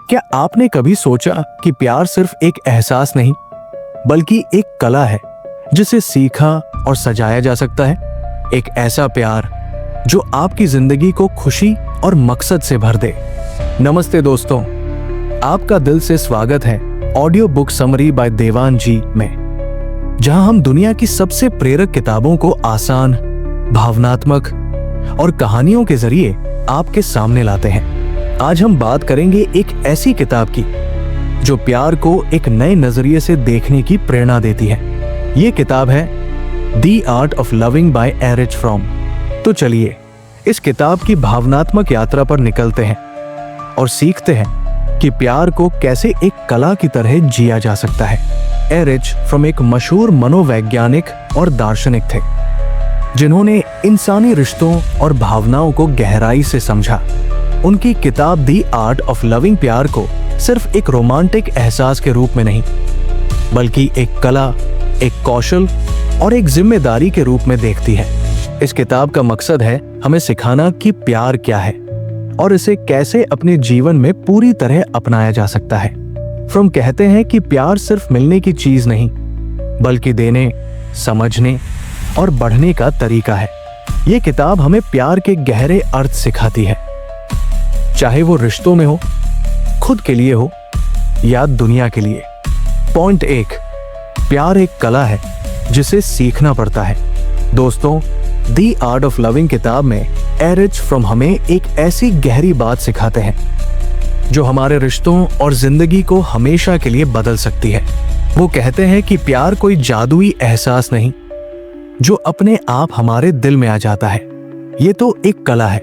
क्या आपने कभी सोचा कि प्यार सिर्फ एक एहसास नहीं बल्कि एक कला है जिसे सीखा और सजाया जा सकता है? एक ऐसा प्यार जो आपकी जिंदगी को खुशी और मकसद से भर दे। नमस्ते दोस्तों, आपका दिल से स्वागत है audio book summary by Dewan जी में, जहां हम दुनिया की सबसे प्रेरक किताबों को आसान, भावनात्मक और कहानियों के जरिए आपके सामने लाते हैं। आज हम बात करेंगे एक ऐसी किताब की जो प्यार को एक नए नजरिए से देखने की प्रेरणा देती है। ये किताब है the art of loving by Erich Fromm. तो चलिए इस किताब की भावनात्मक यात्रा पर निकलते हैं और सीखते हैं कि प्यार को कैसे एक कला की तरह जिया जा सकता है। एरिच फ्रॉम एक मशहूर मनोवैज्ञानिक और दार्शनिक थे जिन्होंने इंसानी रिश्तों और भावनाओं को गहराई से समझा। उनकी किताब द आर्ट ऑफ लविंग प्यार को सिर्फ एक रोमांटिक एहसास के रूप में नहीं बल्कि एक कला, एक कौशल और एक जिम्मेदारी के रूप में देखती है। इस किताब का मकसद है हमें सिखाना कि प्यार क्या है और इसे कैसे अपने जीवन में पूरी तरह अपनाया जा सकता है। फ्रॉम कहते हैं कि प्यार सिर्फ मिलने की चीज नहीं बल्कि देने, समझने और बढ़ने का तरीका है। ये किताब हमें प्यार के गहरे अर्थ सिखाती है, चाहे वो रिश्तों में हो, खुद के लिए हो या दुनिया के लिए। पॉइंट 1, प्यार एक कला है जिसे सीखना पड़ता है। दोस्तों, द आर्ट ऑफ लविंग किताब में एरिच फ्रॉम हमें एक ऐसी गहरी बात सिखाते हैं जो हमारे रिश्तों और जिंदगी को हमेशा के लिए बदल सकती है। वो कहते हैं कि प्यार कोई जादुई एहसास नहीं जो अपने आप हमारे दिल में आ जाता है। ये तो एक कला है,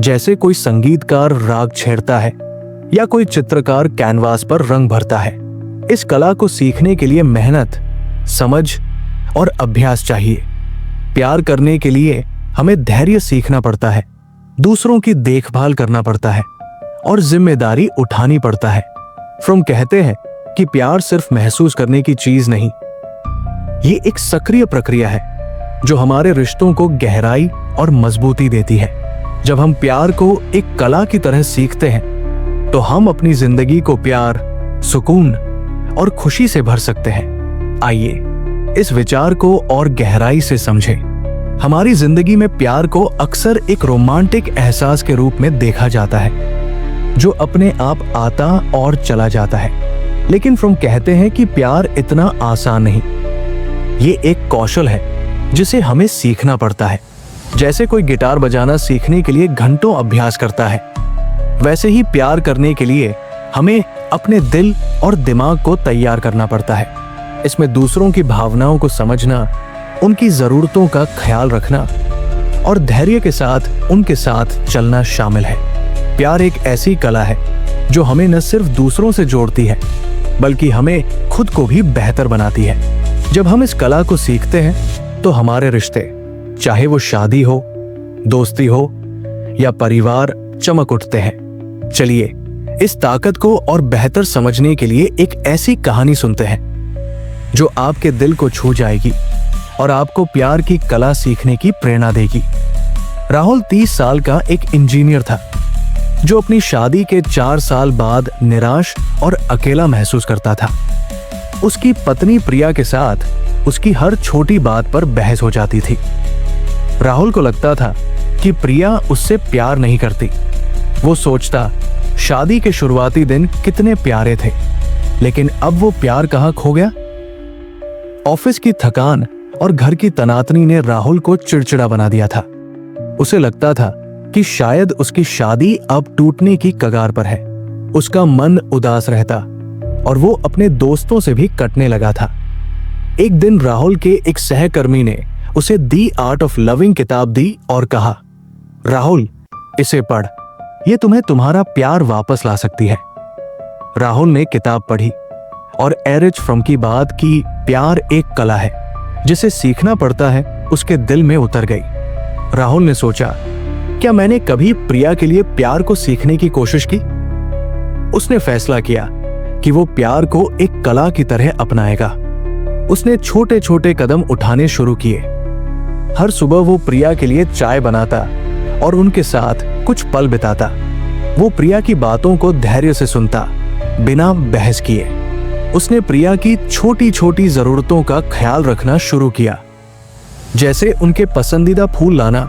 जैसे कोई संगीतकार राग छेड़ता है या कोई चित्रकार कैनवास पर रंग भरता है। इस कला को सीखने के लिए मेहनत, समझ और अभ्यास चाहिए। प्यार करने के लिए हमें धैर्य सीखना पड़ता है, दूसरों की देखभाल करना पड़ता है और जिम्मेदारी उठानी पड़ता है। फ्रॉम कहते हैं कि प्यार सिर्फ महसूस करने की चीज नहीं, ये एक सक्रिय प्रक्रिया है जो हमारे रिश्तों को गहराई और मजबूती देती है। जब हम प्यार को एक कला की तरह सीखते हैं तो हम अपनी जिंदगी को प्यार, सुकून और खुशी से भर सकते हैं। आइए इस विचार को और गहराई से समझें। हमारी जिंदगी में प्यार को अक्सर एक रोमांटिक एहसास के रूप में देखा जाता है जो अपने आप आता और चला जाता है। लेकिन फ्रॉम कहते हैं कि प्यार इतना आसान नहीं, ये एक कौशल है जिसे हमें सीखना पड़ता है। जैसे कोई गिटार बजाना सीखने के लिए घंटों अभ्यास करता है, वैसे ही प्यार करने के लिए हमें अपने दिल और दिमाग को तैयार करना पड़ता है। इसमें दूसरों की भावनाओं को समझना, उनकी जरूरतों का ख्याल रखना और धैर्य के साथ उनके साथ चलना शामिल है। प्यार एक ऐसी कला है जो हमें न सिर्फ दूसरों से जोड़ती है बल्कि हमें खुद को भी बेहतर बनाती है। जब हम इस कला को सीखते हैं तो हमारे रिश्ते, चाहे वो शादी हो, दोस्ती हो या परिवार, चमक उठते हैं। चलिए इस ताकत को और बेहतर समझने के लिए एक ऐसी कहानी सुनते हैं जो आपके दिल को छू जाएगी और आपको प्यार की कला सीखने की प्रेरणा देगी। राहुल 30 साल का एक इंजीनियर था जो अपनी शादी के 4 साल बाद निराश और अकेला महसूस करता था। उसकी पत्नी प्रिया के साथ उसकी हर छोटी बात पर बहस हो जाती थी। राहुल को लगता था कि प्रिया उससे प्यार नहीं करती। वो सोचता शादी के शुरुआती दिन कितने प्यारे थे, लेकिन अब वो प्यार कहाँ खो गया। ऑफिस की थकान और घर की तनातनी ने राहुल को चिड़चिड़ा बना दिया था। उसे लगता था कि शायद उसकी शादी अब टूटने की कगार पर है। उसका मन उदास रहता और वो अपने दोस्तों से भी कटने लगा था। एक दिन राहुल के एक सहकर्मी ने उसे द आर्ट ऑफ लविंग किताब दी और कहा, राहुल इसे पढ़, ये तुम्हें तुम्हारा प्यार वापस ला सकती है। राहुल ने किताब पढ़ी और एरिच फ्रॉम की बात की प्यार एक कला है जिसे सीखना पड़ता है उसके दिल में उतर गई। राहुल ने सोचा, क्या मैंने कभी प्रिया के लिए प्यार को सीखने की कोशिश की? उसने फैसला किया कि वो प्यार को एक कला की तरह अपनाएगा। उसने छोटे छोटे कदम उठाने शुरू किए। हर सुबह वो प्रिया के लिए चाय बनाता और उनके साथ कुछ पल बिताता। वो प्रिया की बातों को धैर्य से सुनता, बिना बहस किए। उसने प्रिया की छोटी छोटी जरूरतों का ख्याल रखना शुरू किया, जैसे उनके पसंदीदा फूल लाना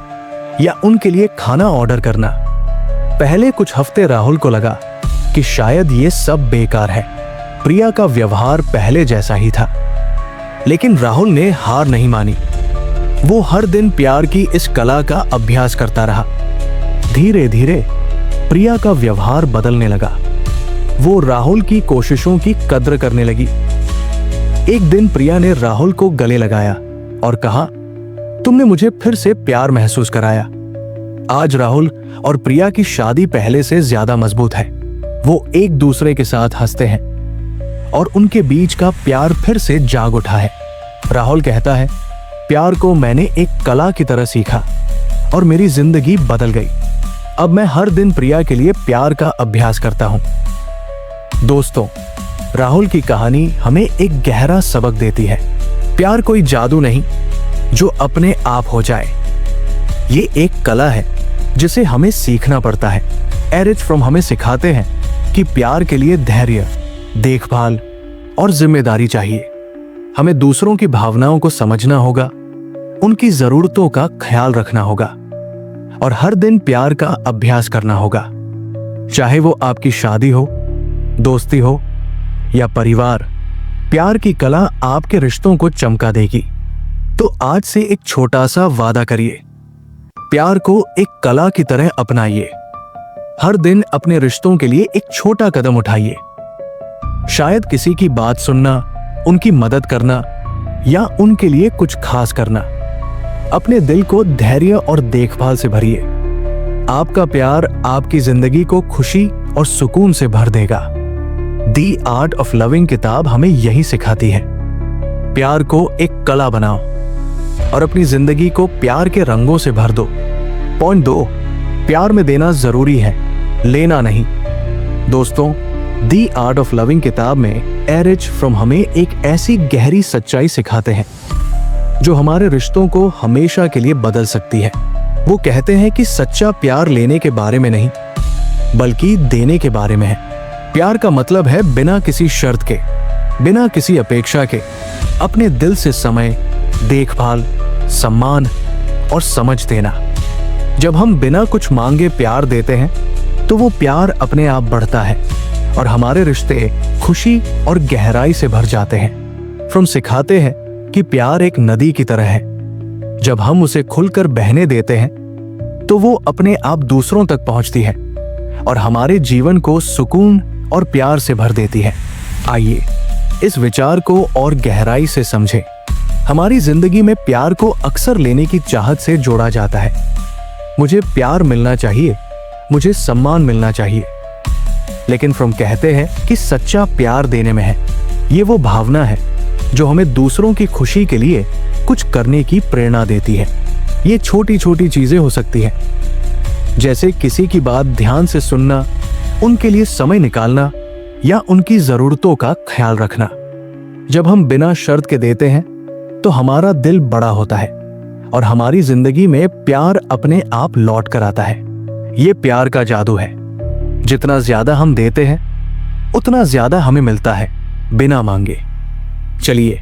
या उनके लिए खाना ऑर्डर करना। पहले कुछ हफ्ते राहुल को लगा कि शायद ये सब बेकार है। प्रिया का व्यवहार पहले जैसा ही था, लेकिन राहुल ने हार नहीं मानी। वो हर दिन प्यार की इस कला का अभ्यास करता रहा। धीरे धीरे प्रिया का व्यवहार बदलने लगा। वो राहुल की कोशिशों की कद्र करने लगी। एक दिन प्रिया ने राहुल को गले लगाया और कहा, तुमने मुझे फिर से प्यार महसूस कराया। आज राहुल और प्रिया की शादी पहले से ज्यादा मजबूत है। वो एक दूसरे के साथ हंसते हैं और उनके बीच का प्यार फिर से जाग उठा है। राहुल कहता है, प्यार को मैंने एक कला की तरह सीखा और मेरी जिंदगी बदल गई। अब मैं हर दिन प्रिया के लिए प्यार का अभ्यास करता हूं। दोस्तों, राहुल की कहानी हमें एक गहरा सबक देती है। प्यार कोई जादू नहीं जो अपने आप हो जाए। ये एक कला है जिसे हमें सीखना पड़ता है। एरिच फ्रॉम हमें सिखाते हैं कि प्यार के लिए धैर्य, देखभाल और जिम्मेदारी चाहिए। हमें दूसरों की भावनाओं को समझना होगा, उनकी जरूरतों का ख्याल रखना होगा और हर दिन प्यार का अभ्यास करना होगा। चाहे वो आपकी शादी हो, दोस्ती हो या परिवार, प्यार की कला आपके रिश्तों को चमका देगी। तो आज से एक छोटा सा वादा करिए, प्यार को एक कला की तरह अपनाइए। हर दिन अपने रिश्तों के लिए एक छोटा कदम उठाइए। शायद किसी की बात सुनना, उनकी मदद करना या उनके लिए कुछ खास करना। अपने दिल को धैर्य और देखभाल से भरिए। आपका प्यार आपकी जिंदगी को खुशी और सुकून से भर देगा। दी आर्ट ऑफ लविंग किताब हमें यही सिखाती है। प्यार को एक कला बनाओ और अपनी जिंदगी को प्यार के रंगों से भर दो। पॉइंट 2, प्यार में देना जरूरी है, लेना नहीं। दोस्तों, दी आर्ट ऑफ लविंग किताब में एरिच फ्रॉम हमें एक ऐसी गहरी सच्चाई सिखाते हैं जो हमारे रिश्तों को हमेशा के लिए बदल सकती है। वो कहते हैं कि सच्चा प्यार लेने के बारे में नहीं, बल्कि देने के बारे में है। प्यार का मतलब है बिना किसी शर्त के, बिना किसी अपेक्षा के, अपने दिल से समय, देखभाल, सम्मान और समझ देना। जब हम बिना कुछ मांगे प्यार देते हैं तो वो प्यार अपने आप बढ़ता है और हमारे रिश्ते खुशी और गहराई से भर जाते हैं। फ्रॉम सिखाते हैं कि प्यार एक नदी की तरह है। जब हम उसे खुलकर बहने देते हैं तो वो अपने आप दूसरों तक पहुंचती है और हमारे जीवन को सुकून और प्यार से भर देती है। आइए इस विचार को और गहराई से समझें। हमारी जिंदगी में प्यार को अक्सर लेने की चाहत से जोड़ा जाता है। मुझे प्यार मिलना चाहिए, मुझे सम्मान मिलना चाहिए। लेकिन फ्रॉम कहते हैं कि सच्चा प्यार देने में है। ये वो भावना है जो हमें दूसरों की खुशी के लिए कुछ करने की प्रेरणा देती है। ये छोटी छोटी चीजें हो सकती हैं, जैसे किसी की बात ध्यान से सुनना, उनके लिए समय निकालना या उनकी जरूरतों का ख्याल रखना। जब हम बिना शर्त के देते हैं तो हमारा दिल बड़ा होता है और हमारी जिंदगी में प्यार अपने आप लौट कर आता है। ये प्यार का जादू है। जितना ज्यादा हम देते हैं उतना ज्यादा हमें मिलता है, बिना मांगे। चलिए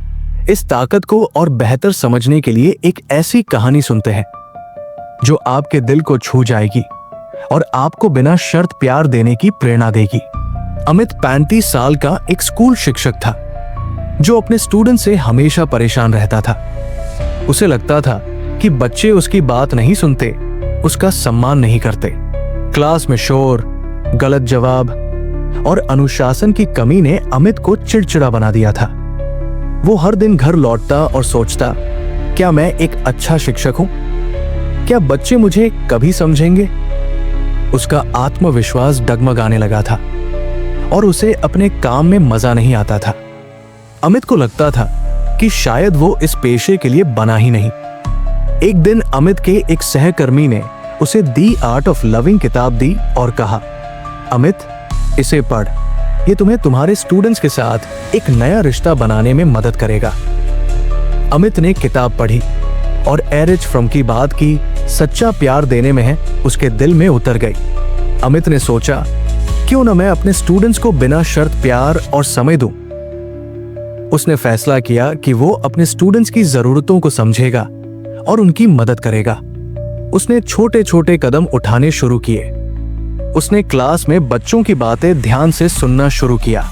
इस ताकत को और बेहतर समझने के लिए एक ऐसी कहानी सुनते हैं जो आपके दिल को छू जाएगी और आपको बिना शर्त प्यार देने की प्रेरणा देगी। अमित 35 साल का एक स्कूल शिक्षक था जो अपने स्टूडेंट से हमेशा परेशान रहता था। उसे लगता था कि बच्चे उसकी बात नहीं सुनते, उसका सम्मान नहीं करते। क्लास में शोर, गलत जवाब और अनुशासन की कमी ने अमित को चिड़चिड़ा बना दिया था। वो हर दिन घर लौटता और सोचता, क्या मैं एक अच्छा शिक्षक हूं? क्या बच्चे मुझे कभी समझेंगे? उसका आत्मविश्वास डगमगाने लगा था और उसे अपने काम में मजा नहीं आता था। अमित को लगता था कि शायद वो इस पेशे के लिए बना ही नहीं। एक दिन अमित के एक सहकर्मी ने उसे दी आर्ट ऑफ लविंग किताब दी और कहा, अमित, इसे पढ़, ये तुम्हें तुम्हारे स्टूडेंट्स के साथ एक नया रिश्ता बनाने में मदद करेगा। अमित ने किताब पढ़ी और एरिच फ्रॉम की बात की सच्चा प्यार देने में है उसके दिल में उतर गई। अमित ने सोचा, क्यों न मैं अपने स्टूडेंट्स को बिना शर्त प्यार और समय दूं। उसने फैसला किया कि वो अपने स्टूडेंट्स की जरूरतों को समझेगा और उनकी मदद करेगा। उसने छोटे छोटे कदम उठाने शुरू किए। उसने क्लास में बच्चों की बातें ध्यान से सुनना शुरू किया।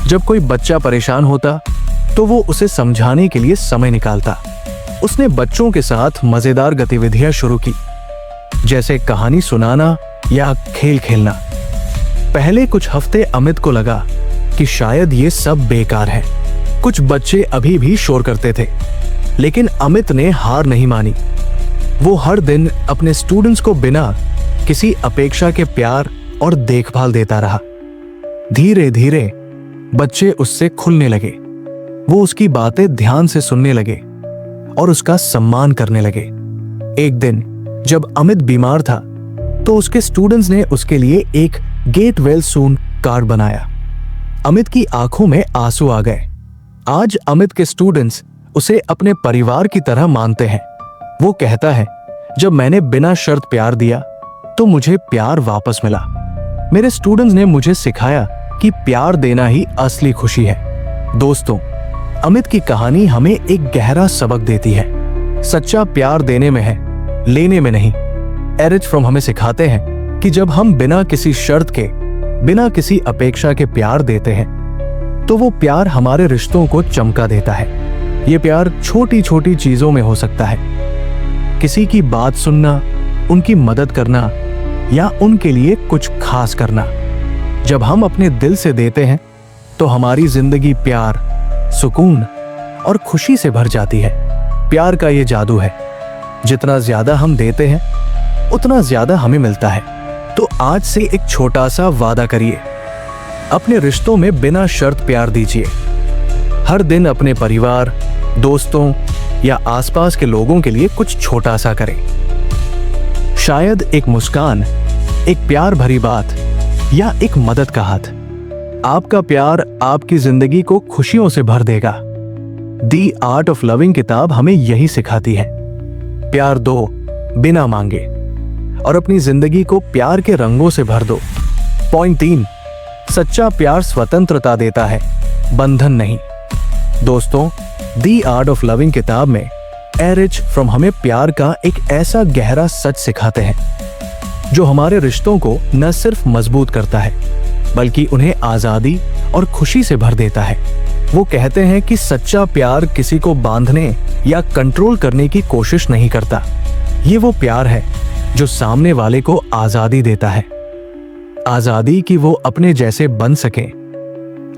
जब कोई बच्चा परेशान होता तो वो उसे समझाने के लिए समय निकालता। उसने बच्चों के साथ मजेदार गतिविधियां शुरू की, जैसे कहानी सुनाना या खेल खेलना। पहले कुछ हफ्ते अमित को लगा कि शायद ये सब बेकार है। कुछ बच्चे अभी भी शोर करते थे, लेकिन अमित ने हार नहीं मानी। वो हर दिन अपने स्टूडेंट्स को बिना किसी अपेक्षा के प्यार और देखभाल देता रहा। धीरे धीरे बच्चे उससे खुलने लगे। वो उसकी बातें ध्यान से सुनने लगे और उसका सम्मान करने लगे। एक दिन जब अमित बीमार था तो उसके स्टूडेंट्स ने उसके लिए एक गेट वेल सून कार्ड बनाया। अमित की आंखों में आंसू आ गए। आज अमित के स्टूडेंट्स उसे अपने परिवार की तरह मानते हैं। वो कहता है, जब मैंने बिना शर्त प्यार दिया तो मुझे प्यार वापस मिला। मेरे स्टूडेंट्स ने मुझे सिखाया कि प्यार देना ही असली खुशी है। दोस्तों, अमित की कहानी हमें एक गहरा सबक देती है। सच्चा प्यार देने में है, लेने में नहीं। एरिच फ्रॉम हमें सिखाते हैं कि जब हम बिना किसी शर्त के, बिना किसी अपेक्षा के प्यार देते हैं तो वो प्यार हमारे रिश्तों को चमका देता है। ये प्यार छोटी छोटी चीजों में हो सकता है। किसी की बात सुनना, उनकी मदद करना या उनके लिए कुछ खास करना। जब हम अपने दिल से देते हैं तो हमारी जिंदगी प्यार, सुकून और खुशी से भर जाती है। प्यार का ये जादू है, जितना ज्यादा हम देते हैं उतना ज्यादा हमें मिलता है। तो आज से एक छोटा सा वादा करिए, अपने रिश्तों में बिना शर्त प्यार दीजिए। हर दिन अपने परिवार, दोस्तों या आसपास के लोगों के लिए कुछ छोटा सा करें। शायद एक मुस्कान, एक प्यार भरी बात या एक मदद का हाथ। आपका प्यार आपकी जिंदगी को खुशियों से भर देगा। दी आर्ट ऑफ लविंग किताब हमें यही सिखाती है। प्यार दो बिना मांगे और अपनी जिंदगी को प्यार के रंगों से भर दो। पॉइंट 3, सच्चा प्यार स्वतंत्रता देता है, बंधन नहीं। दोस्तों, दी आर्ट ऑफ लविंग किताब में एरिच फ्रॉम हमें प्यार का एक ऐसा गहरा सच सिखाते हैं जो हमारे रिश्तों को न सिर्फ मजबूत करता है बल्कि उन्हें आजादी और खुशी से भर देता है। वो कहते हैं कि सच्चा प्यार किसी को बांधने या कंट्रोल करने की कोशिश नहीं करता। ये वो प्यार है जो सामने वाले को आजादी देता है। आजादी कि वो अपने जैसे बन सकें,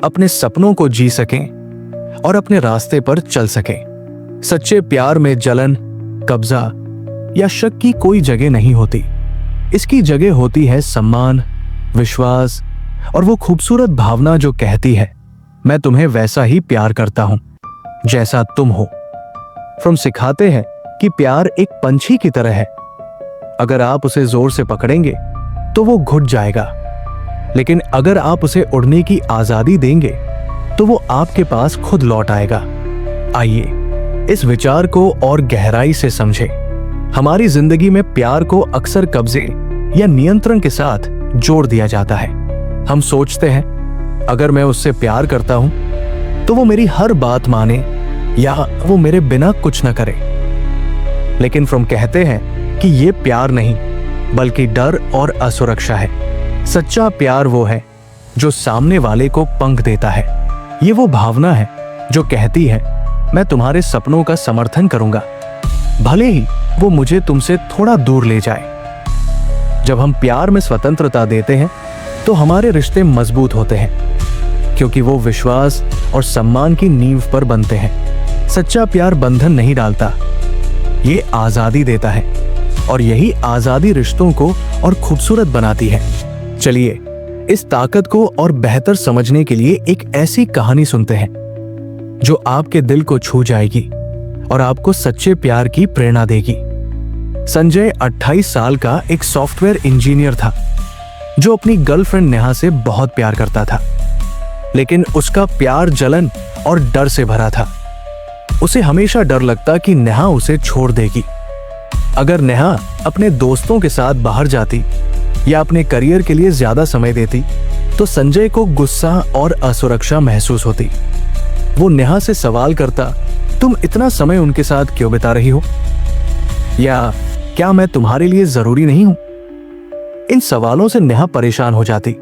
अपने सपनों को जी सकें और अपने रास्ते पर चल सकें। सच्चे प्यार में जलन, कब्जा या शक की कोई जगह नहीं होती। इसकी जगह होती है सम्मान, विश्वास और वो खूबसूरत भावना जो कहती है, मैं तुम्हें वैसा ही प्यार करता हूं जैसा तुम हो। फ्रॉम सिखाते हैं कि प्यार एक पंछी की तरह है। अगर आप उसे जोर से पकड़ेंगे तो वो घुट जाएगा, लेकिन अगर आप उसे उड़ने की आजादी देंगे तो वो आपके पास खुद लौट आएगा। आइए इस विचार को और गहराई से समझें। हमारी जिंदगी में प्यार को अक्सर कब्जे या नियंत्रण के साथ जोड़ दिया जाता है। हम सोचते हैं, अगर मैं उससे प्यार करता हूं तो वो मेरी हर बात माने या वो मेरे बिना कुछ न करे। लेकिन फ्रॉम कहते हैं कि ये प्यार नहीं बल्कि डर और असुरक्षा है। सच्चा प्यार वो है जो सामने वाले को पंख देता है। ये वो भावना है जो कहती है, मैं तुम्हारे सपनों का समर्थन करूंगा, भले ही वो मुझे तुमसे थोड़ा दूर ले जाए। जब हम प्यार में स्वतंत्रता देते हैं तो हमारे रिश्ते मजबूत होते हैं, क्योंकि वो विश्वास और सम्मान की नींव पर बनते हैं। सच्चा प्यार बंधन नहीं डालता, ये आजादी देता है और यही आजादी रिश्तों को और खूबसूरत बनाती है। चलिए इस ताकत को और बेहतर समझने के लिए एक ऐसी कहानी सुनते हैं जो आपके दिल को छू जाएगी और आपको सच्चे प्यार की प्रेरणा देगी। संजय 28 साल का एक सॉफ्टवेयर इंजीनियर था जो अपनी गर्लफ्रेंड नेहा से बहुत प्यार करता था, लेकिन उसका प्यार जलन और डर से भरा था। उसे हमेशा डर लगता कि नेहा उसे छोड़ देगी। अगर नेहा अपने दोस्तों के साथ बाहर जाती या अपने करियर के लिए ज्यादा समय देती तो संजय को गुस्सा और असुरक्षा महसूस होती। वो नेहा से सवाल करता, तुम इतना समय उनके साथ क्यों बिता रही हो? या क्या मैं तुम्हारे लिए जरूरी नहीं हूं? इन सवालों से नेहा परेशान हो जाती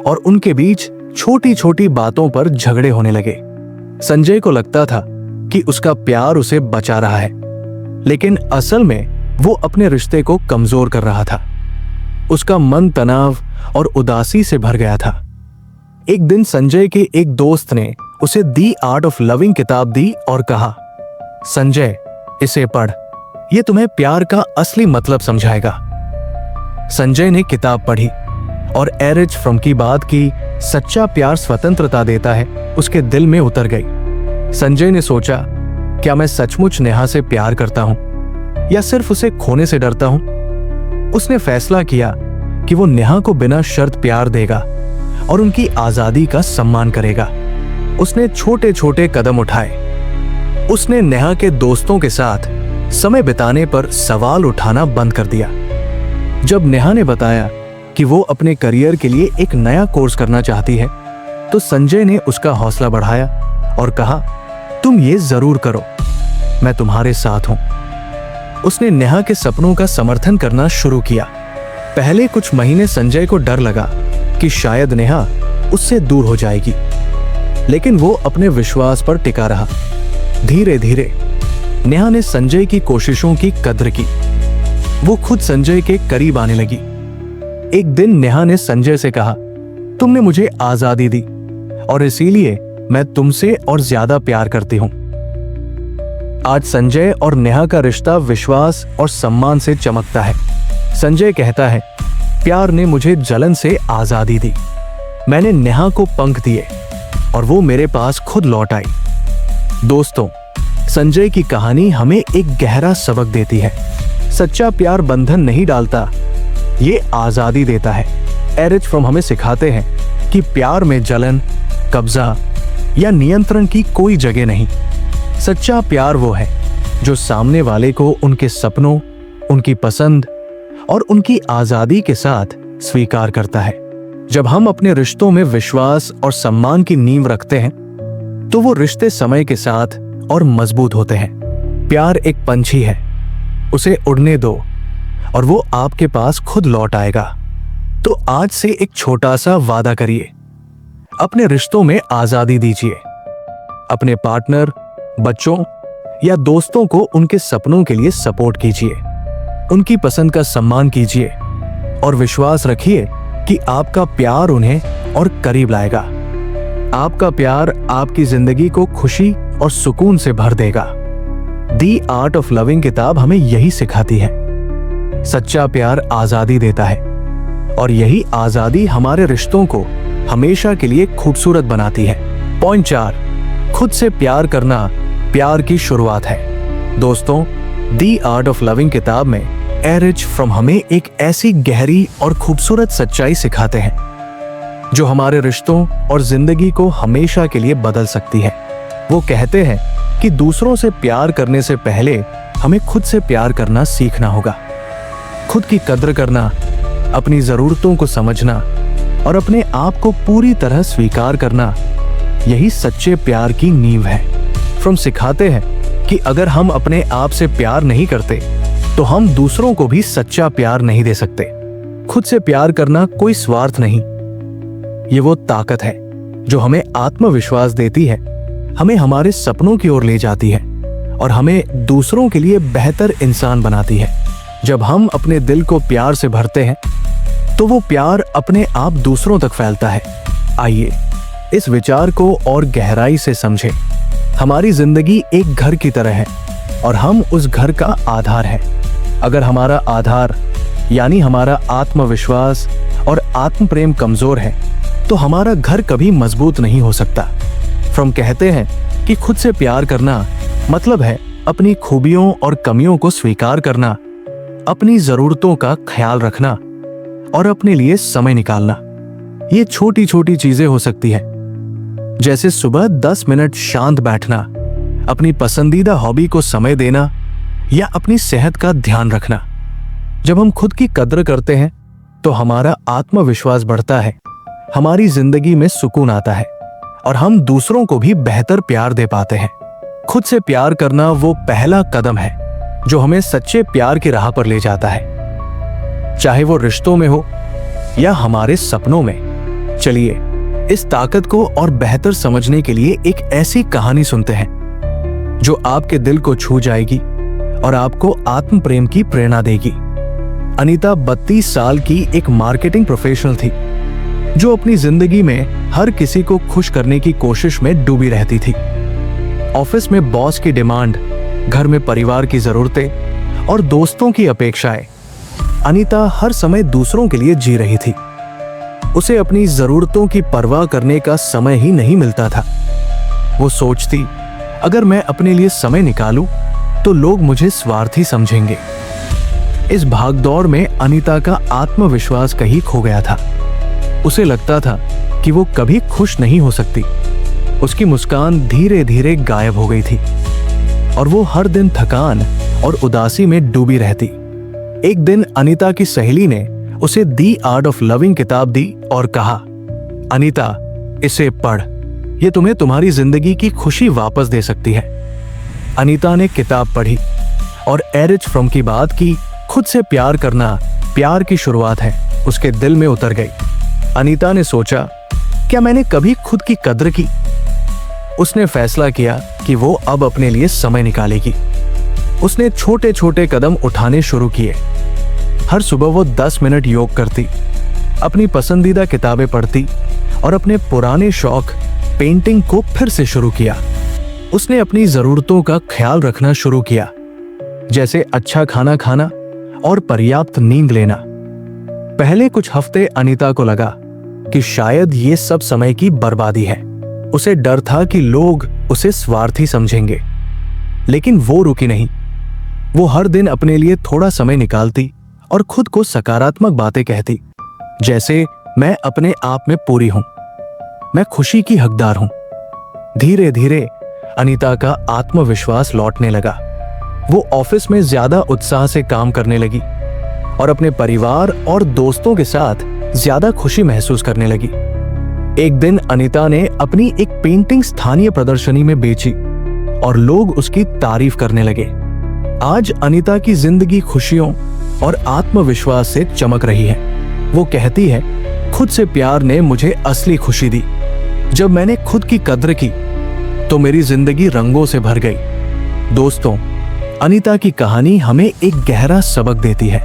और उनके बीच छोटी छोटी बातों पर झगड़े होने लगे। संजय को लगता था कि उसका प्यार उसे बचा रहा है, लेकिन असल में वो अपने रिश्ते को कमजोर कर रहा था। उसका मन तनाव और उदासी से भर गया था। एक दिन संजय के एक दोस्त ने उसे दी आर्ट ऑफ लविंग किताब दी और कहा, संजय इसे पढ़, ये तुम्हें प्यार का असली मतलब समझाएगा। संजय ने किताब पढ़ी और एरिच फ्रॉम की बात की सच्चा प्यार स्वतंत्रता देता है उसके दिल में उतर गई। संजय ने सोचा, क्या मैं सचमुच नेहा से प्यार करता हूं या सिर्फ उसे खोने से डरता हूं? उसने फैसला किया कि वो नेहा को बिना शर्त प्यार देगा और उनकी आजादी का सम्मान करेगा। उसने छोटे छोटे कदम उठाए। उसने नेहा के दोस्तों के साथ समय बिताने पर सवाल उठाना बंद कर दिया। जब नेहा ने बताया कि वो अपने करियर के लिए एक नया कोर्स करना चाहती है, तो संजय ने उसका हौसला बढ़ाया और कहा, तुम ये जरूर करो, मैं तुम्हारे साथ हूं। उसने नेहा के सपनों का समर्थन करना शुरू किया। पहले कुछ महीने संजय को डर लगा कि शायद नेहा उससे दूर हो जाएगी, लेकिन वो अपने विश्वास पर टिका रहा। धीरे धीरे नेहा ने संजय की कोशिशों की कद्र की। वो खुद संजय के करीब आने लगी। एक दिन नेहा ने संजय से कहा, तुमने मुझे आजादी दी और इसीलिए मैं तुमसे और ज्यादा प्यार करती हूं। आज संजय और नेहा का रिश्ता विश्वास और सम्मान से चमकता है। संजय कहता है, प्यार ने मुझे जलन से आजादी दी। मैंने नेहा को पंख दिए और वो मेरे पास खुद लौट आई। दोस्तों, संजय की कहानी हमें एक गहरा सबक देती है। सच्चा प्यार बंधन नहीं डालता, ये आजादी देता है। एरिच फ्रॉम हमें सिखाते हैं कि प्यार में जलन, कब्जा या नियंत्रण की कोई जगह नहीं। सच्चा प्यार वो है जो सामने वाले को उनके सपनों, उनकी पसंद और उनकी आजादी के साथ स्वीकार करता है। जब हम अपने रिश्तों में विश्वास और सम्मान की नींव रखते हैं, तो वो रिश्ते समय के साथ और मजबूत होते हैं। प्यार एक पंछी है, उसे उड़ने दो और वो आपके पास खुद लौट आएगा। तो आज से एक छोटा सा वादा करिए, अपने रिश्तों में आजादी दीजिए। अपने पार्टनर, बच्चों या दोस्तों को उनके सपनों के लिए सपोर्ट कीजिए। उनकी पसंद का सम्मान कीजिए और विश्वास रखिए कि आपका प्यार उन्हें और करीब लाएगा। आपका प्यार आपकी जिंदगी को खुशी और सुकून से भर देगा। दी आर्ट ऑफ लविंग किताब हमें यही सिखाती है। सच्चा प्यार आजादी देता है और यही आजादी हमारे रिश्तों को हमेशा के लिए खूबसूरत बनाती है। पॉइंट 4, खुद से प्यार करना प्यार की शुरुआत है। दोस्तों, दी आर्ट ऑफ लविंग किताब में एरिच फ्रॉम हमें एक ऐसी गहरी और खूबसूरत सच्चाई सिखाते हैं जो हमारे रिश्तों और जिंदगी को हमेशा के लिए बदल सकती है। वो कहते हैं कि दूसरों से प्यार करने से पहले हमें खुद से प्यार करना सीखना होगा। खुद की कद्र करना, अपनी जरूरतों को समझना और अपने आप को पूरी तरह स्वीकार करना, यही सच्चे प्यार की नींव है। फ्रॉम सिखाते हैं कि अगर हम अपने आप से प्यार नहीं करते तो हम दूसरों को भी सच्चा प्यार नहीं दे सकते। खुद से प्यार करना कोई स्वार्थ नहीं, ये वो ताकत है जो हमें आत्मविश्वास देती है, हमें हमारे सपनों की ओर ले जाती है और हमें दूसरों के लिए बेहतर इंसान बनाती है। जब हम अपने दिल को प्यार से भरते हैं तो वो प्यार अपने आप दूसरों तक फैलता है। आइए इस विचार को और गहराई से समझें। हमारी जिंदगी एक घर की तरह है और हम उस घर का आधार हैं। अगर हमारा आधार यानी हमारा आत्मविश्वास और आत्म प्रेम कमजोर है तो हमारा घर कभी मजबूत नहीं हो सकता। फ्रॉम कहते हैं कि खुद से प्यार करना मतलब है अपनी खूबियों और कमियों को स्वीकार करना, अपनी जरूरतों का ख्याल रखना और अपने लिए समय निकालना। ये छोटी छोटी चीजें हो सकती है, जैसे सुबह 10 मिनट शांत बैठना, अपनी पसंदीदा हॉबी को समय देना या अपनी सेहत का ध्यान रखना। जब हम खुद की कद्र करते हैं तो हमारा आत्मविश्वास बढ़ता है, हमारी जिंदगी में सुकून आता है और हम दूसरों को भी बेहतर प्यार दे पाते हैं। खुद से प्यार करना वो पहला कदम है जो हमें सच्चे प्यार की राह पर ले जाता है, चाहे वो रिश्तों में हो या हमारे सपनों में। चलिए इस ताकत को और बेहतर समझने के लिए एक ऐसी कहानी सुनते हैं जो आपके दिल को छू जाएगी और आपको आत्म प्रेम की प्रेरणा देगी। अनीता 32 साल की एक मार्केटिंग प्रोफेशनल थी जो अपनी जिंदगी में हर किसी को खुश करने की कोशिश में डूबी रहती थी। ऑफिस में बॉस की डिमांड, घर में परिवार की जरूरतें और दोस्तों की अपेक्षाएं, अनीता हर समय दूसरों के लिए जी रही थी। उसे अपनी जरूरतों की परवाह करने का समय ही नहीं मिलता था। वो सोचती, अगर मैं अपने लिए समय निकालूं तो लोग मुझे स्वार्थी समझेंगे। इस भागदौड़ में अनीता का आत्मविश्वास कहीं खो गया था। उसे लगता था कि वो कभी खुश नहीं हो सकती। उसकी मुस्कान धीरे धीरे गायब हो गई थी और वो हर दिन थकान और उदासी में डूबी रहती। एक दिन अनीता की सहेली ने उसे दी आर्ट ऑफ लविंग किताब दी और कहा, अनीता, इसे पढ़, ये तुम्हें तुम्हारी जिंदगी की खुशी वापस दे सकती है। अनीता ने किताब पढ़ी और एरिच फ्रॉम की बात की, खुद से प्यार करना प्यार की शुरुआत है, उसके दिल में उतर गई। अनीता ने सोचा, क्या मैंने कभी खुद की कद्र की? उसने फैसला किया कि वो अब अपने लिए समय निकालेगी। उसने छोटे छोटे कदम उठाने शुरू किए। हर सुबह वो 10 मिनट योग करती, अपनी पसंदीदा किताबें पढ़ती और अपने पुराने शौक पेंटिंग को फिर से शुरू किया। उसने अपनी जरूरतों का ख्याल रखना शुरू किया, जैसे अच्छा खाना खाना और पर्याप्त नींद लेना। पहले कुछ हफ्ते अनीता को लगा कि शायद ये सब समय की बर्बादी है। उसे डर था कि लोग उसे स्वार्थी समझेंगे, लेकिन वो रुकी नहीं। वो हर दिन अपने लिए थोड़ा समय निकालती और खुद को सकारात्मक बातें कहती, जैसे मैं अपने आप में पूरी हूं, मैं खुशी की हकदार हूं। धीरे धीरे अनीता का आत्मविश्वास लौटने लगा। वो ऑफिस में ज्यादा उत्साह से काम करने लगी और अपने परिवार और दोस्तों के साथ ज्यादा खुशी महसूस करने लगी। एक दिन अनीता ने अपनी एक पेंटिंग स्थानीय प्रदर्शनी में बेची और लोग उसकी तारीफ करने लगे। आज अनीता की जिंदगी खुशियों और आत्मविश्वास से चमक रही है। वो कहती है, खुद से प्यार ने मुझे असली खुशी दी। जब मैंने खुद की कद्र की तो मेरी जिंदगी रंगों से भर गई। दोस्तों, अनीता की कहानी हमें एक गहरा सबक देती है।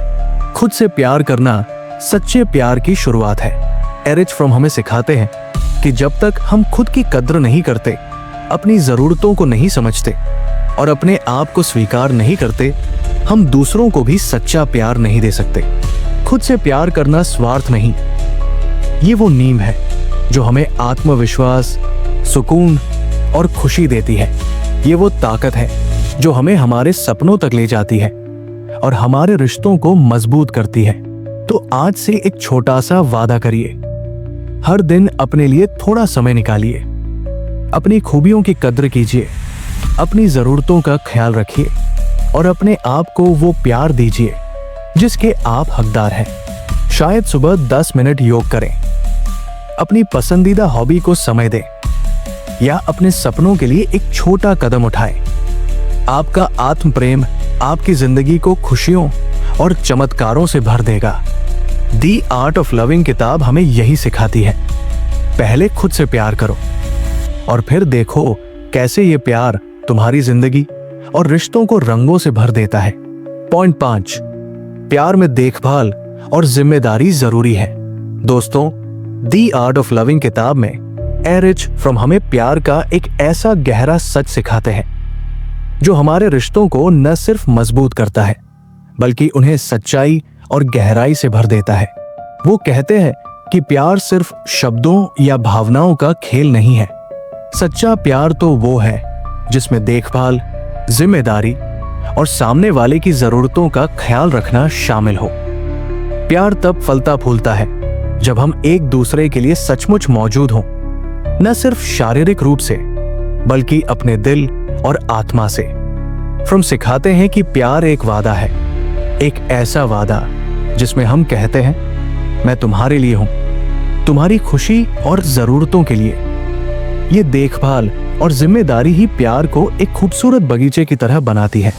खुद से प्यार करना सच्चे प्यार की शुरुआत है। एरिच फ्रॉम हमें सिखाते हैं कि जब तक हम खुद की कद्र नहीं करते, अपनी जरूरतों को नहीं समझते और अपने आप को स्वीकार नहीं करते, हम दूसरों को भी सच्चा प्यार नहीं दे सकते। खुद से प्यार करना स्वार्थ नहीं, ये वो नींव है जो हमें आत्मविश्वास, सुकून और खुशी देती है। ये वो ताकत है जो हमें हमारे सपनों तक ले जाती है और हमारे रिश्तों को मजबूत करती है। तो आज से एक छोटा सा वादा करिए, हर दिन अपने लिए थोड़ा समय निकालिए, अपनी खूबियों की कद्र कीजिए, अपनी जरूरतों का ख्याल रखिए और अपने आप को वो प्यार दीजिए जिसके आप हकदार हैं। शायद सुबह 10 मिनट योग करें, अपनी पसंदीदा हॉबी को समय दें या अपने सपनों के लिए एक छोटा कदम उठाएं। आपका आत्म प्रेम आपकी जिंदगी को खुशियों और चमत्कारों से भर देगा। दी आर्ट ऑफ लविंग किताब हमें यही सिखाती है। पहले खुद से प्यार करो और फिर देखो कैसे ये प्यार तुम्हारी जिंदगी और रिश्तों को रंगों से भर देता है। पॉइंट 5, प्यार में देखभाल और जिम्मेदारी जरूरी है। दोस्तों, दी आर्ट ऑफ लविंग किताब में एरिच फ्रॉम हमें प्यार का एक ऐसा गहरा सच सिखाते हैं जो हमारे रिश्तों को न सिर्फ मजबूत करता है बल्कि उन्हें सच्चाई और गहराई से भर देता है। वो कहते हैं कि प्यार सिर्फ शब्दों या भावनाओं का खेल नहीं है। सच्चा प्यार तो वो है जिसमें देखभाल, जिम्मेदारी और सामने वाले की जरूरतों का ख्याल रखना शामिल हो। प्यार तब फलता फूलता है जब हम एक दूसरे के लिए सचमुच मौजूद हों, न सिर्फ शारीरिक रूप से बल्कि अपने दिल और आत्मा से। फ्रॉम सिखाते हैं कि प्यार एक वादा है, एक ऐसा वादा जिसमें हम कहते हैं, मैं तुम्हारे लिए हूं, तुम्हारी खुशी और जरूरतों के लिए। ये देखभाल और जिम्मेदारी ही प्यार को एक खूबसूरत बगीचे की तरह बनाती है,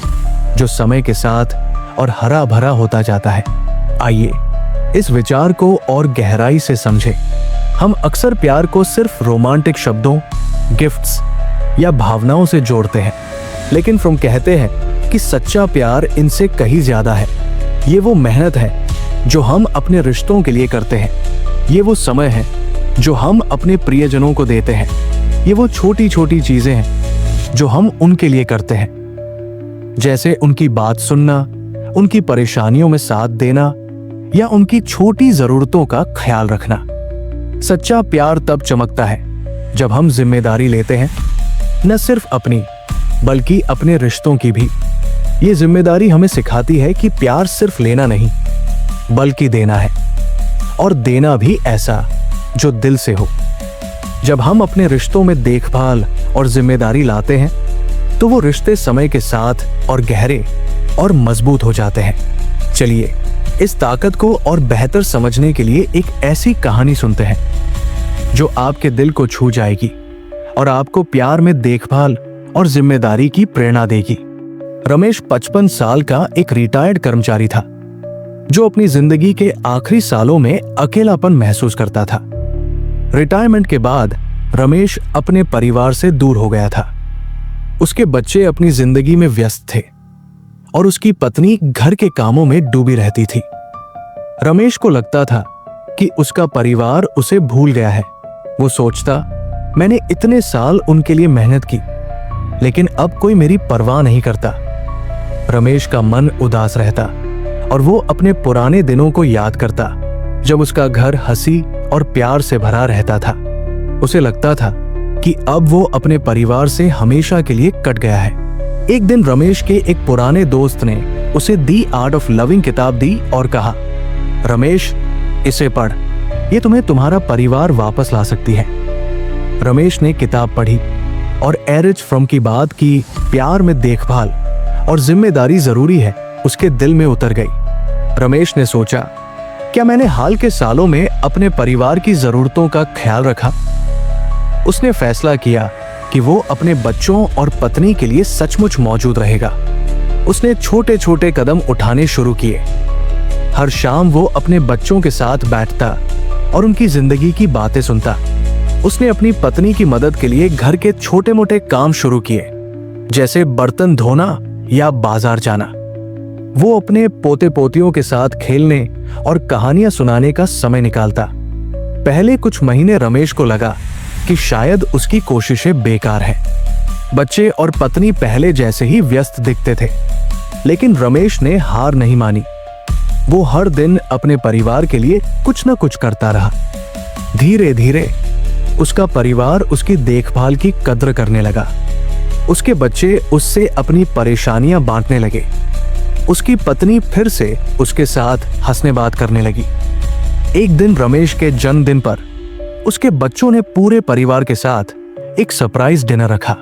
जो समय के साथ और हरा भरा होता जाता है। आइए इस विचार को और गहराई से समझें। हम अक्सर प्यार को सिर्फ रोमांटिक शब्दों, गिफ्ट्स या भावनाओं से जोड़ते हैं, लेकिन फ्रोम कहते हैं कि सच्चा प्यार इनसे कहीं ज्यादा है। ये वो मेहनत है जो हम अपने रिश्तों के लिए करते हैं। ये वो समय है जो हम अपने प्रियजनों को देते हैं। ये वो छोटी छोटी चीजें हैं जो हम उनके लिए करते हैं, जैसे उनकी बात सुनना, उनकी परेशानियों में साथ देना या उनकी छोटी जरूरतों का ख्याल रखना। सच्चा प्यार तब चमकता है जब हम जिम्मेदारी लेते हैं, न सिर्फ अपनी बल्कि अपने रिश्तों की भी। ये जिम्मेदारी हमें सिखाती है कि प्यार सिर्फ लेना नहीं बल्कि देना है, और देना भी ऐसा जो दिल से हो। जब हम अपने रिश्तों में देखभाल और जिम्मेदारी लाते हैं तो वो रिश्ते समय के साथ और गहरे और मजबूत हो जाते हैं। चलिए इस ताकत को और बेहतर समझने के लिए एक ऐसी कहानी सुनते हैं जो आपके दिल को छू जाएगी और आपको प्यार में देखभाल और जिम्मेदारी की प्रेरणा देगी। रमेश 55 साल का एक रिटायर्ड कर्मचारी था जो अपनी जिंदगी के आखिरी सालों में अकेलापन महसूस करता था। रिटायरमेंट के बाद रमेश अपने परिवार से दूर हो गया था। उसके बच्चे अपनी जिंदगी में व्यस्त थे और उसकी पत्नी घर के कामों में डूबी रहती थी। रमेश को लगता था कि उसका परिवार उसे भूल गया है। वो सोचता, मैंने इतने साल उनके लिए मेहनत की, लेकिन अब कोई मेरी परवाह नहीं करता। रमेश का मन उदास रहता और वो अपने पुराने दिनों को याद करता, जब उसका घर हंसी और प्यार से भरा रहता था। उसे लगता था कि अब वो अपने परिवार से हमेशा के लिए कट गया है। एक दिन रमेश के एक पुराने दोस्त ने उसे दी आर्ट ऑफ लविंग किताब दी और कहा, रमेश इसे पढ़, ये तुम्हें तुम्हारा परिवार वापस ला सकती है। रमेश ने किताब पढ़ी और एरिच फ्रॉम की बात की प्यार में देखभाल और जिम्मेदारी जरूरी है उसके दिल में उतर गई। रमेश ने सोचा, क्या मैंने हाल के सालों में अपने परिवार की जरूरतों का ख्याल रखा? उसने फैसला किया कि वो अपने बच्चों और पत्नी के लिए सचमुच मौजूद रहेगा। उसने छोटे छोटे कदम उठाने शुरू किए। हर शाम वो अपने बच्चों के साथ बैठता और उनकी जिंदगी की बातें सुनता। उसने अपनी पत्नी की मदद के लिए घर के छोटे मोटे काम शुरू किए, जैसे बर्तन धोना या बाजार जाना। वो अपने पोते पोतियों के साथ खेलने और कहानियां सुनाने का समय निकालता। पहले कुछ महीने रमेश को लगा कि शायद उसकी कोशिशें बेकार हैं। बच्चे और पत्नी पहले जैसे ही व्यस्त दिखते थे, लेकिन रमेश ने हार नहीं मानी। वो हर दिन अपने परिवार के लिए कुछ न कुछ करता रहा। धीरे धीरे उसका परिवार उसकी देखभाल की कद्र करने लगा। उसके बच्चे उससे अपनी परेशानियां बांटने लगे। उसकी पत्नी फिर से उसके साथ हंसने बात करने लगी। एक दिन रमेश के जन्मदिन पर उसके बच्चों ने पूरे परिवार के साथ एक सरप्राइज डिनर रखा।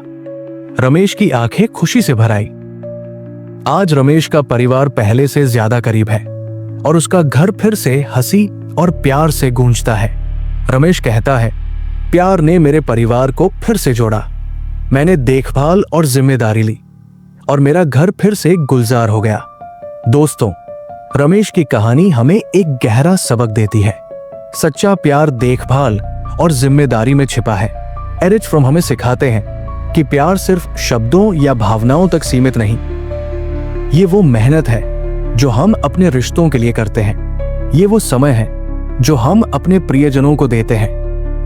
रमेश की आंखें खुशी से भर आई। आज रमेश का परिवार पहले से ज्यादा करीब है और उसका घर फिर से हंसी और प्यार से गूंजता है। रमेश कहता है, प्यार ने मेरे परिवार को फिर से जोड़ा। मैंने देखभाल और जिम्मेदारी ली और मेरा घर फिर से गुलजार हो गया। दोस्तों, रमेश की कहानी हमें एक गहरा सबक देती है। सच्चा प्यार देखभाल और जिम्मेदारी में छिपा है। एरिच फ्रॉम हमें सिखाते हैं कि प्यार सिर्फ शब्दों या भावनाओं तक सीमित नहीं। ये वो मेहनत है जो हम अपने रिश्तों के लिए करते हैं। ये वो समय है जो हम अपने प्रियजनों को देते हैं।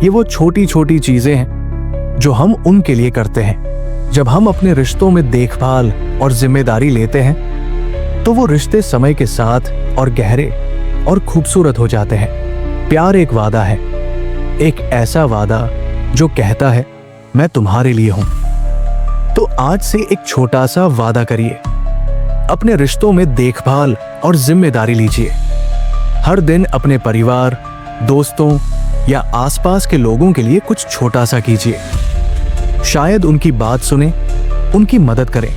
ये वो छोटी छोटी चीजें हैं जो हम उनके लिए करते हैं। जब हम अपने रिश्तों में देखभाल और जिम्मेदारी लेते हैं तो वो रिश्ते समय के साथ और गहरे और खूबसूरत हो जाते हैं। प्यार एक वादा है, एक ऐसा वादा जो कहता है, मैं तुम्हारे लिए हूं। तो आज से एक छोटा सा वादा करिए। अपने रिश्तों में देखभाल और जिम्मेदारी लीजिए। हर दिन अपने परिवार, दोस्तों या आसपास के लोगों के लिए कुछ छोटा सा कीजिए। शायद उनकी बात सुने, उनकी मदद करें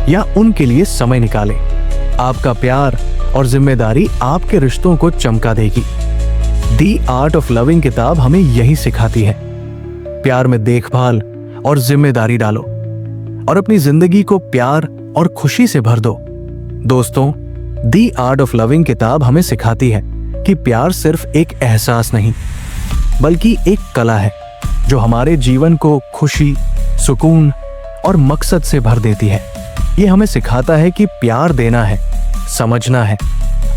या उनके लिए समय निकालें। आपका प्यार और जिम्मेदारी आपके रिश्तों को चमका देगी। दी आर्ट ऑफ लविंग किताब हमें यही सिखाती है। प्यार में देखभाल और जिम्मेदारी डालो और अपनी जिंदगी को प्यार और खुशी से भर दो। दोस्तों, दी आर्ट ऑफ लविंग किताब हमें सिखाती है कि प्यार सिर्फ एक एहसास नहीं, बल्कि एक कला है जो हमारे जीवन को खुशी, सुकून और मकसद से भर देती है। ये हमें सिखाता है कि प्यार देना है, समझना है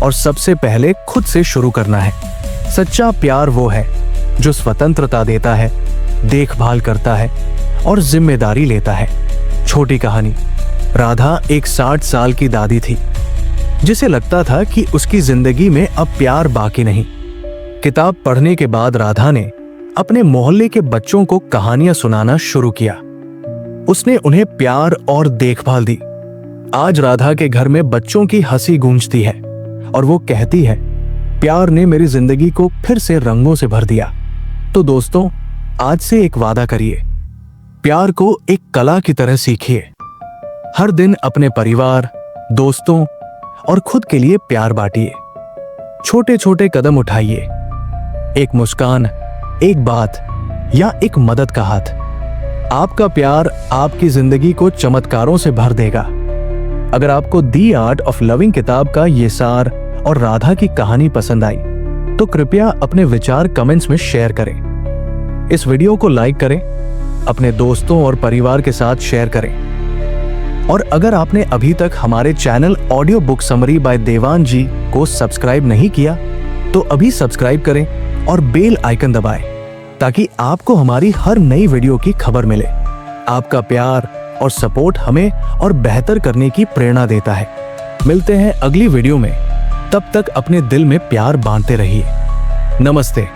और सबसे पहले खुद से शुरू करना है। सच्चा प्यार वो है जो स्वतंत्रता देता है, देखभाल करता है और जिम्मेदारी लेता है। छोटी कहानी। राधा एक 60 साल की दादी थी जिसे लगता था कि उसकी जिंदगी में अब प्यार बाकी नहीं। किताब पढ़ने के बाद राधा ने अपने मोहल्ले के बच्चों को कहानियां सुनाना शुरू किया। उसने उन्हें प्यार और देखभाल दी। आज राधा के घर में बच्चों की हंसी गूंजती है और वो कहती है, प्यार ने मेरी जिंदगी को फिर से रंगों से भर दिया। तो दोस्तों, आज से एक वादा करिए, प्यार को एक कला की तरह सीखिए। हर दिन अपने परिवार, दोस्तों और खुद के लिए प्यार बांटिए। छोटे छोटे कदम उठाइए। एक मुस्कान, एक बात या एक मदद का हाथ। आपका प्यार आपकी जिंदगी को चमत्कारों से भर देगा। अगर आपको दी आर्ट ऑफ लविंग किताब का ये सार और राधा की कहानी पसंद आई तो कृपया अपने विचार कमेंट्स में शेयर करें। इस वीडियो को लाइक करें, अपने दोस्तों और परिवार के साथ शेयर करें। और अगर आपने अभी तक हमारे channel audio book summary by Dewan ji को सब्सक्राइब नहीं किया तो अभी सब्सक्राइब करें और बेल आइकन दबाएं ताकि आपको हमारी हर नई वीडियो की खबर मिले। आपका प्यार और सपोर्ट हमें और बेहतर करने की प्रेरणा देता है। मिलते हैं अगली वीडियो में। तब तक अपने दिल में प्यार बांटते रहिए। नमस्ते।